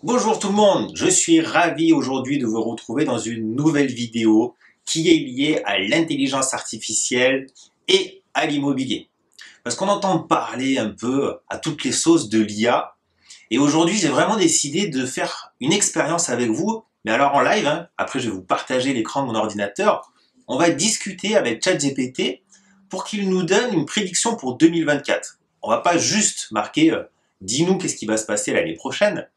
Bonjour tout le monde, je suis ravi aujourd'hui de vous retrouver dans une nouvelle vidéo qui est liée à l'intelligence artificielle et à l'immobilier. Parce qu'on entend parler un peu à toutes les sauces de l'IA et aujourd'hui j'ai vraiment décidé de faire une expérience avec vous, mais alors en live, hein. Après je vais vous partager l'écran de mon ordinateur, on va discuter avec ChatGPT pour qu'il nous donne une prédiction pour 2024. On va pas juste marquer dis-nous qu'est-ce qui va se passer l'année prochaine.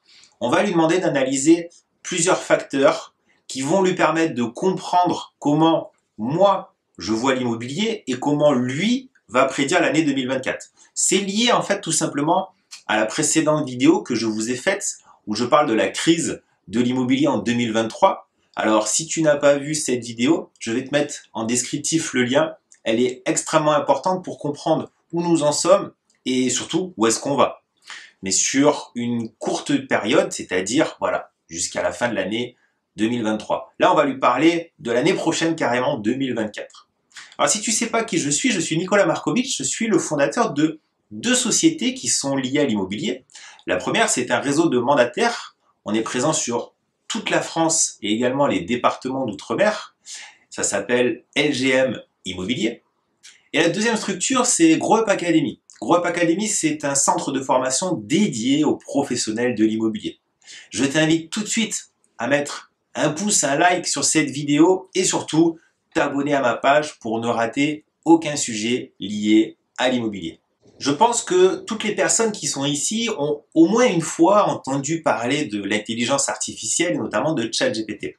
On va lui demander d'analyser plusieurs facteurs qui vont lui permettre de comprendre comment moi je vois l'immobilier et comment lui va prédire l'année 2024. C'est lié en fait tout simplement à la précédente vidéo que je vous ai faite où je parle de la crise de l'immobilier en 2023. Alors si tu n'as pas vu cette vidéo, je vais te mettre en descriptif le lien. Elle est extrêmement importante pour comprendre où nous en sommes et surtout où est-ce qu'on va, mais sur une courte période, c'est-à-dire voilà, jusqu'à la fin de l'année 2023. Là, on va lui parler de l'année prochaine, carrément 2024. Alors, si tu ne sais pas qui je suis Nicolas Markovic, je suis le fondateur de deux sociétés qui sont liées à l'immobilier. La première, c'est un réseau de mandataires. On est présent sur toute la France et également les départements d'outre-mer. Ça s'appelle LGM Immobilier. Et la deuxième structure, c'est Grow Up Academy. Grow Up Academy, c'est un centre de formation dédié aux professionnels de l'immobilier. Je t'invite tout de suite à mettre un pouce, un like sur cette vidéo et surtout t'abonner à ma page pour ne rater aucun sujet lié à l'immobilier. Je pense que toutes les personnes qui sont ici ont au moins une fois entendu parler de l'intelligence artificielle, notamment de ChatGPT.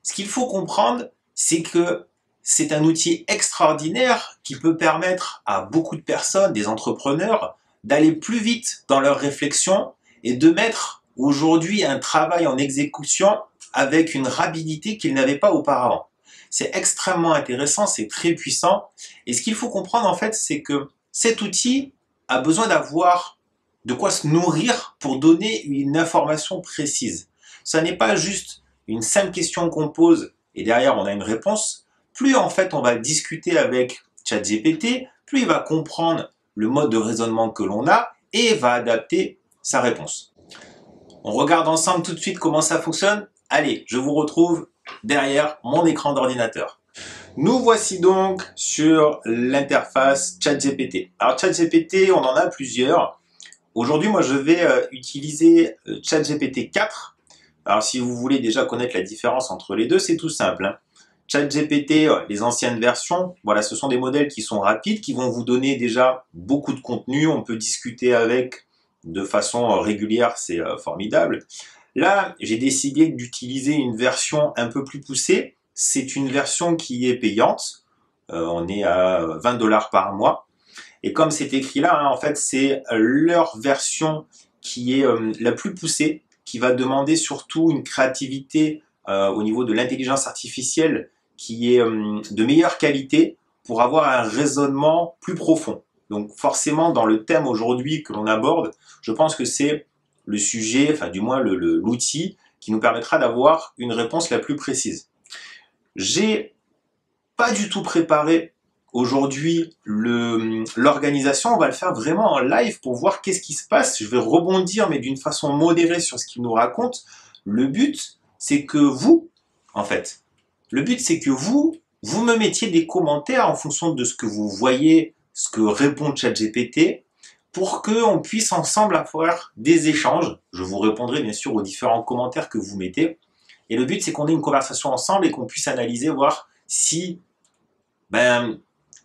Ce qu'il faut comprendre, c'est que c'est un outil extraordinaire qui peut permettre à beaucoup de personnes, des entrepreneurs, d'aller plus vite dans leur réflexion et de mettre aujourd'hui un travail en exécution avec une rapidité qu'ils n'avaient pas auparavant. C'est extrêmement intéressant, c'est très puissant. Et ce qu'il faut comprendre en fait, c'est que cet outil a besoin d'avoir de quoi se nourrir pour donner une information précise. Ça n'est pas juste une simple question qu'on pose et derrière on a une réponse. Plus en fait on va discuter avec ChatGPT, plus il va comprendre le mode de raisonnement que l'on a et va adapter sa réponse. On regarde ensemble tout de suite comment ça fonctionne. Allez, je vous retrouve derrière mon écran d'ordinateur. Nous voici donc sur l'interface ChatGPT. Alors ChatGPT, on en a plusieurs. Aujourd'hui, moi, je vais utiliser ChatGPT 4. Alors, si vous voulez déjà connaître la différence entre les deux, c'est tout simple, hein. ChatGPT, les anciennes versions, voilà, ce sont des modèles qui sont rapides, qui vont vous donner déjà beaucoup de contenu. On peut discuter avec de façon régulière, c'est formidable. Là, j'ai décidé d'utiliser une version un peu plus poussée. C'est une version qui est payante. On est à 20 $ par mois. Et comme c'est écrit là, hein, en fait, c'est leur version qui est la plus poussée, qui va demander surtout une créativité au niveau de l'intelligence artificielle qui est de meilleure qualité pour avoir un raisonnement plus profond. Donc forcément, dans le thème aujourd'hui que l'on aborde, je pense que c'est le sujet, enfin du moins l'outil qui nous permettra d'avoir une réponse la plus précise. J'ai pas du tout préparé aujourd'hui l'organisation, on va le faire vraiment en live pour voir qu'est-ce qui se passe. Je vais rebondir, mais d'une façon modérée sur ce qu'il nous raconte. Le but, c'est que vous, en fait, le but, c'est que vous me mettiez des commentaires en fonction de ce que vous voyez, ce que répond ChatGPT, pour qu'on puisse ensemble avoir des échanges. Je vous répondrai bien sûr aux différents commentaires que vous mettez. Et le but, c'est qu'on ait une conversation ensemble et qu'on puisse analyser, voir si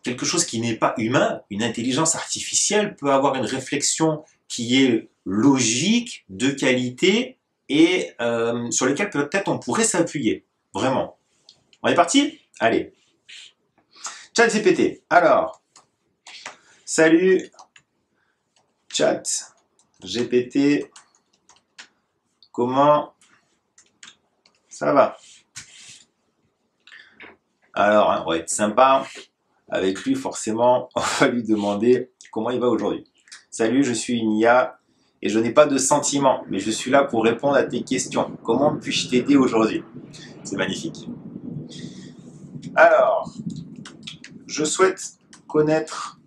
quelque chose qui n'est pas humain, une intelligence artificielle, peut avoir une réflexion qui est logique, de qualité et sur lesquelles peut-être on pourrait s'appuyer. Vraiment. On est parti? Allez. ChatGPT. Alors, salut ChatGPT. Comment ça va? Alors, hein, on va être sympa avec lui, forcément, on va lui demander comment il va aujourd'hui. Salut, je suis une IA et je n'ai pas de sentiments, mais je suis là pour répondre à tes questions. Comment puis-je t'aider aujourd'hui? C'est magnifique. Alors, je souhaite connaître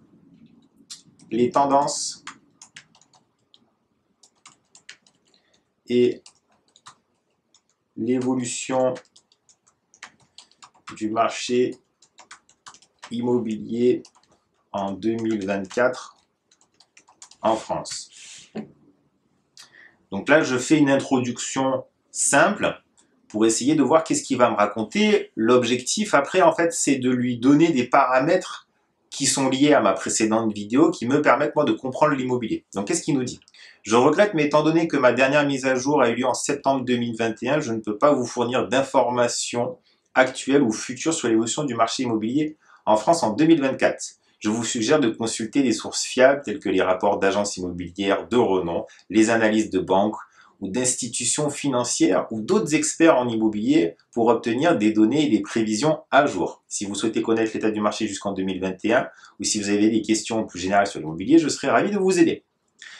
les tendances et l'évolution du marché immobilier en 2024 en France. Donc là, je fais une introduction simple pour essayer de voir qu'est-ce qu'il va me raconter. L'objectif, après, en fait, c'est de lui donner des paramètres qui sont liés à ma précédente vidéo, qui me permettent, moi, de comprendre l'immobilier. Donc, qu'est-ce qu'il nous dit? Je regrette, mais étant donné que ma dernière mise à jour a eu lieu en septembre 2021, je ne peux pas vous fournir d'informations actuelles ou futures sur l'évolution du marché immobilier en France en 2024. Je vous suggère de consulter des sources fiables telles que les rapports d'agences immobilières de renom, les analyses de banques ou d'institutions financières ou d'autres experts en immobilier pour obtenir des données et des prévisions à jour. Si vous souhaitez connaître l'état du marché jusqu'en 2021 ou si vous avez des questions plus générales sur l'immobilier, je serai ravi de vous aider.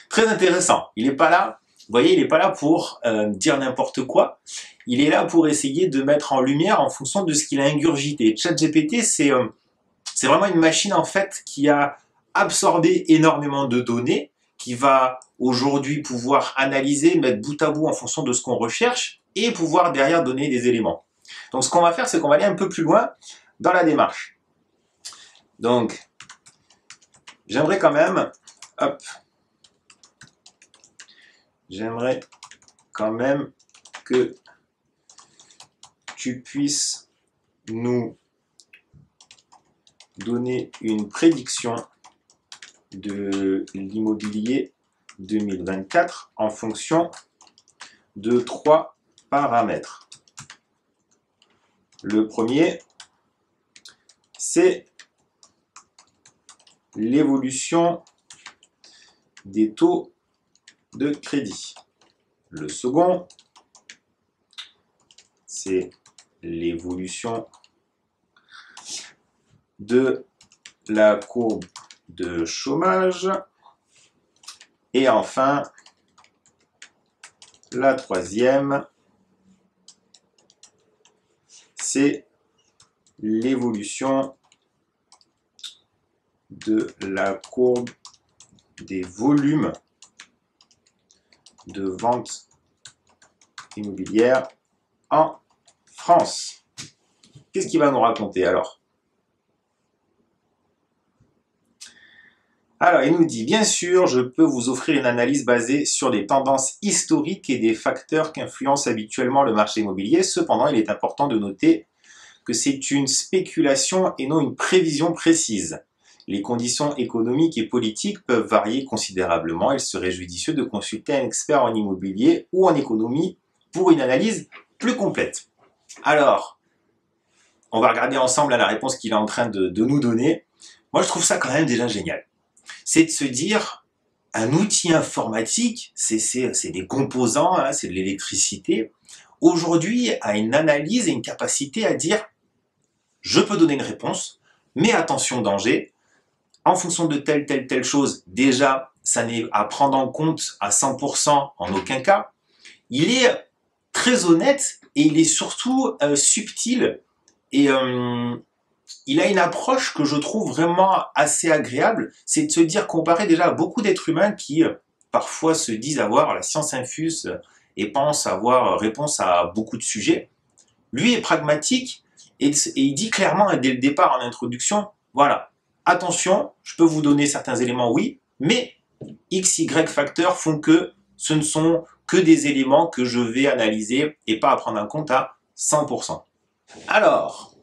Très intéressant. Il n'est pas là, vous voyez, il n'est pas là pour dire n'importe quoi. Il est là pour essayer de mettre en lumière en fonction de ce qu'il a ingurgité. ChatGPT, c'est vraiment une machine en fait qui a absorbé énormément de données, qui va aujourd'hui pouvoir analyser, mettre bout à bout en fonction de ce qu'on recherche et pouvoir derrière donner des éléments. Donc ce qu'on va faire, c'est qu'on va aller un peu plus loin dans la démarche. Donc, j'aimerais quand même, j'aimerais quand même que tu puisses nous donner une prédiction de l'immobilier 2024 en fonction de 3 paramètres. Le premier, c'est l'évolution des taux de crédit. Le second, c'est l'évolution de la courbe de chômage. Et enfin, la troisième, c'est l'évolution de la courbe des volumes de vente immobilière en France. Qu'est-ce qu'il va nous raconter alors? Alors, il nous dit, bien sûr, je peux vous offrir une analyse basée sur des tendances historiques et des facteurs qui influencent habituellement le marché immobilier. Cependant, il est important de noter que c'est une spéculation et non une prévision précise. Les conditions économiques et politiques peuvent varier considérablement. Il serait judicieux de consulter un expert en immobilier ou en économie pour une analyse plus complète. Alors, on va regarder ensemble la réponse qu'il est en train de nous donner. Moi, je trouve ça quand même déjà génial. C'est de se dire, un outil informatique, c'est des composants, hein, c'est de l'électricité, aujourd'hui a une analyse et une capacité à dire, je peux donner une réponse, mais attention danger, en fonction de telle chose, déjà, ça n'est à prendre en compte à 100% en aucun cas. Il est très honnête et il est surtout subtil et il a une approche que je trouve vraiment assez agréable, c'est de se dire, comparé déjà à beaucoup d'êtres humains qui parfois se disent avoir la science infuse et pensent avoir réponse à beaucoup de sujets, lui est pragmatique et il dit clairement dès le départ en introduction, voilà, attention, je peux vous donner certains éléments, oui, mais X, Y facteurs font que ce ne sont que des éléments que je vais analyser et pas à prendre en compte à 100%. Alors,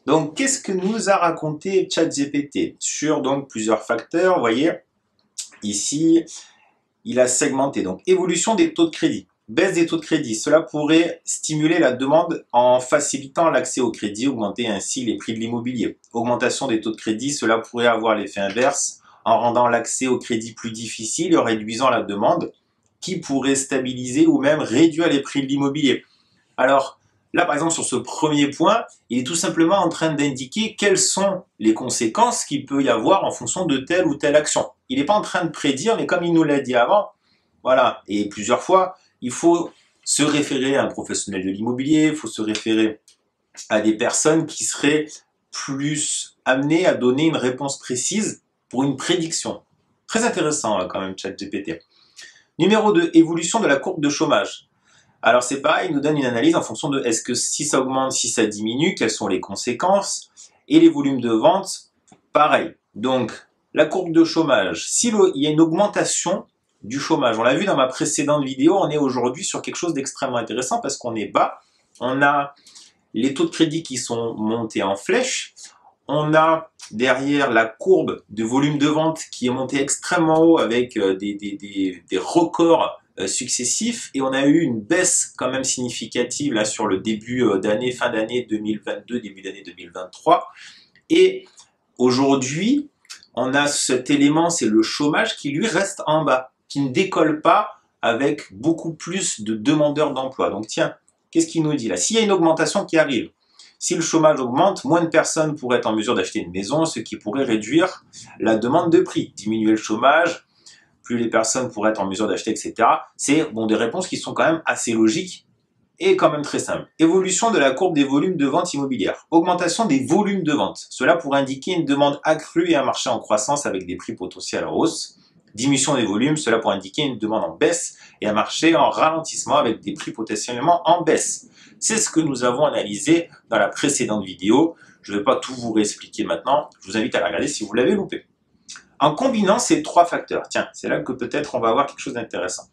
donc, qu'est-ce que nous a raconté ChatGPT sur donc plusieurs facteurs? Vous voyez, ici, il a segmenté. Donc, évolution des taux de crédit, baisse des taux de crédit. Cela pourrait stimuler la demande en facilitant l'accès au crédit, augmenter ainsi les prix de l'immobilier. Augmentation des taux de crédit, cela pourrait avoir l'effet inverse en rendant l'accès au crédit plus difficile et en réduisant la demande, qui pourrait stabiliser ou même réduire les prix de l'immobilier. Alors, là, par exemple, sur ce premier point, il est tout simplement en train d'indiquer quelles sont les conséquences qu'il peut y avoir en fonction de telle ou telle action. Il n'est pas en train de prédire, mais comme il nous l'a dit avant, voilà, et plusieurs fois, il faut se référer à un professionnel de l'immobilier, il faut se référer à des personnes qui seraient plus amenées à donner une réponse précise pour une prédiction. Très intéressant quand même, ChatGPT. Numéro 2, évolution de la courbe de chômage. Alors c'est pareil, il nous donne une analyse en fonction de est-ce que si ça augmente, si ça diminue, quelles sont les conséquences. Et les volumes de vente, pareil. Donc la courbe de chômage, s'il y a une augmentation du chômage, on l'a vu dans ma précédente vidéo, on est aujourd'hui sur quelque chose d'extrêmement intéressant parce qu'on est bas. On a les taux de crédit qui sont montés en flèche. On a derrière la courbe de volume de vente qui est montée extrêmement haut avec des records successifs, et on a eu une baisse quand même significative là sur le début d'année, fin d'année 2022, début d'année 2023. Et aujourd'hui, on a cet élément, c'est le chômage qui lui reste en bas, qui ne décolle pas avec beaucoup plus de demandeurs d'emploi. Donc tiens, qu'est-ce qu'il nous dit là? S'il y a une augmentation qui arrive, si le chômage augmente, moins de personnes pourraient être en mesure d'acheter une maison, ce qui pourrait réduire la demande de prix. Diminuer le chômage, plus les personnes pourraient être en mesure d'acheter, etc. C'est des réponses qui sont quand même assez logiques et quand même très simples. Évolution de la courbe des volumes de vente immobilière. Augmentation des volumes de vente. Cela pourrait indiquer une demande accrue et un marché en croissance avec des prix potentiels en hausse. Diminution des volumes, cela pourrait indiquer une demande en baisse et un marché en ralentissement avec des prix potentiellement en baisse. C'est ce que nous avons analysé dans la précédente vidéo. Je ne vais pas tout vous réexpliquer maintenant. Je vous invite à la regarder si vous l'avez loupé. En combinant ces trois facteurs, tiens, c'est là que peut-être on va avoir quelque chose d'intéressant.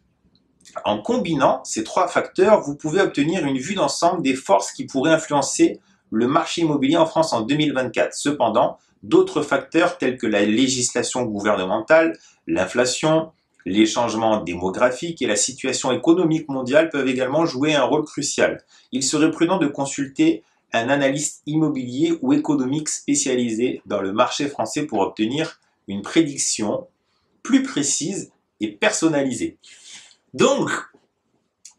En combinant ces trois facteurs, vous pouvez obtenir une vue d'ensemble des forces qui pourraient influencer le marché immobilier en France en 2024. Cependant, d'autres facteurs tels que la législation gouvernementale, l'inflation, les changements démographiques et la situation économique mondiale peuvent également jouer un rôle crucial. Il serait prudent de consulter un analyste immobilier ou économique spécialisé dans le marché français pour obtenir une prédiction plus précise et personnalisée. Donc,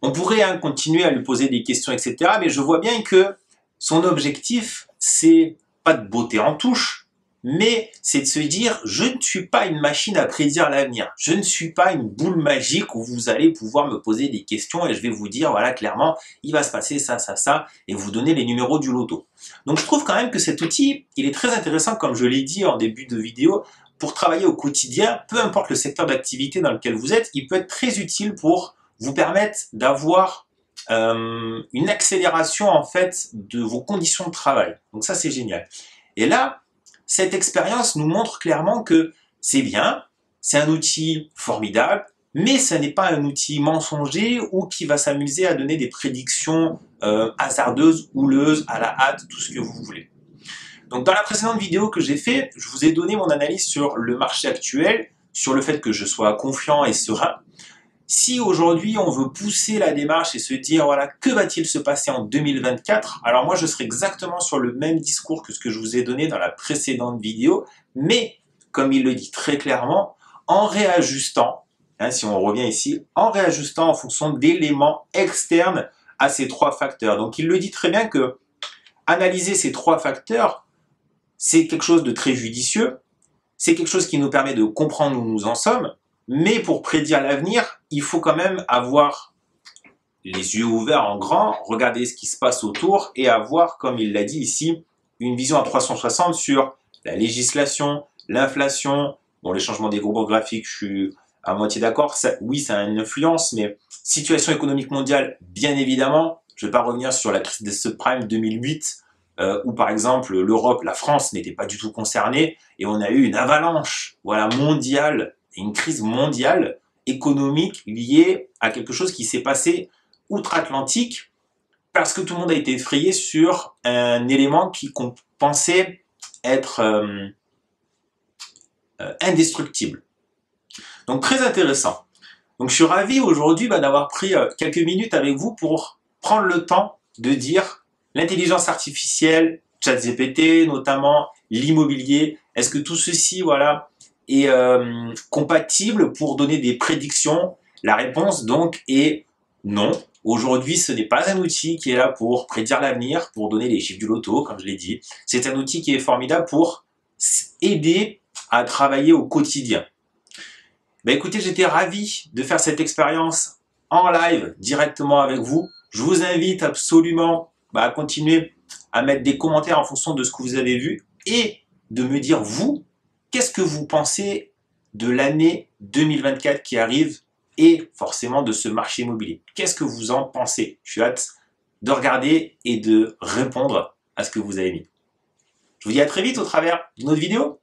on pourrait continuer à lui poser des questions, etc. Mais je vois bien que son objectif, c'est pas de botter en touche, mais c'est de se dire, je ne suis pas une machine à prédire l'avenir. Je ne suis pas une boule magique où vous allez pouvoir me poser des questions et je vais vous dire, voilà, clairement, il va se passer ça, ça, ça, et vous donner les numéros du loto. Donc je trouve quand même que cet outil, il est très intéressant, comme je l'ai dit en début de vidéo, pour travailler au quotidien, peu importe le secteur d'activité dans lequel vous êtes, il peut être très utile pour vous permettre d'avoir une accélération en fait de vos conditions de travail. Donc ça, c'est génial. Et là, cette expérience nous montre clairement que c'est bien, c'est un outil formidable, mais ce n'est pas un outil mensonger ou qui va s'amuser à donner des prédictions hasardeuses, houleuses, à la hâte, tout ce que vous voulez. Donc dans la précédente vidéo que j'ai fait, je vous ai donné mon analyse sur le marché actuel, sur le fait que je sois confiant et serein. Si aujourd'hui on veut pousser la démarche et se dire voilà, que va-t-il se passer en 2024, alors moi je serai exactement sur le même discours que ce que je vous ai donné dans la précédente vidéo, mais comme il le dit très clairement, en réajustant, si on revient ici, en réajustant en fonction d'éléments externes à ces trois facteurs. Donc il le dit très bien que analyser ces trois facteurs, c'est quelque chose de très judicieux, c'est quelque chose qui nous permet de comprendre où nous en sommes, mais pour prédire l'avenir, il faut quand même avoir les yeux ouverts en grand, regarder ce qui se passe autour et avoir, comme il l'a dit ici, une vision à 360 sur la législation, l'inflation, les changements démographiques, je suis à moitié d'accord, oui, ça a une influence, mais situation économique mondiale, bien évidemment, je ne vais pas revenir sur la crise des subprimes 2008, où par exemple l'Europe, la France n'était pas du tout concernée, et on a eu une avalanche mondiale, une crise mondiale économique liée à quelque chose qui s'est passé outre-Atlantique, parce que tout le monde a été effrayé sur un élément qu'on pensait être indestructible. Donc très intéressant. Donc je suis ravi aujourd'hui d'avoir pris quelques minutes avec vous pour prendre le temps de dire l'intelligence artificielle, ChatGPT notamment, l'immobilier, est-ce que tout ceci est compatible pour donner des prédictions? La réponse donc est non. Aujourd'hui, ce n'est pas un outil qui est là pour prédire l'avenir, pour donner les chiffres du loto, comme je l'ai dit. C'est un outil qui est formidable pour aider à travailler au quotidien. Écoutez, j'étais ravi de faire cette expérience en live directement avec vous. Je vous invite absolument à continuer à mettre des commentaires en fonction de ce que vous avez vu et de me dire, vous, qu'est-ce que vous pensez de l'année 2024 qui arrive et forcément de ce marché immobilier. Qu'est-ce que vous en pensez? Je suis hâte de regarder et de répondre à ce que vous avez mis. Je vous dis à très vite au travers d'une autre vidéo.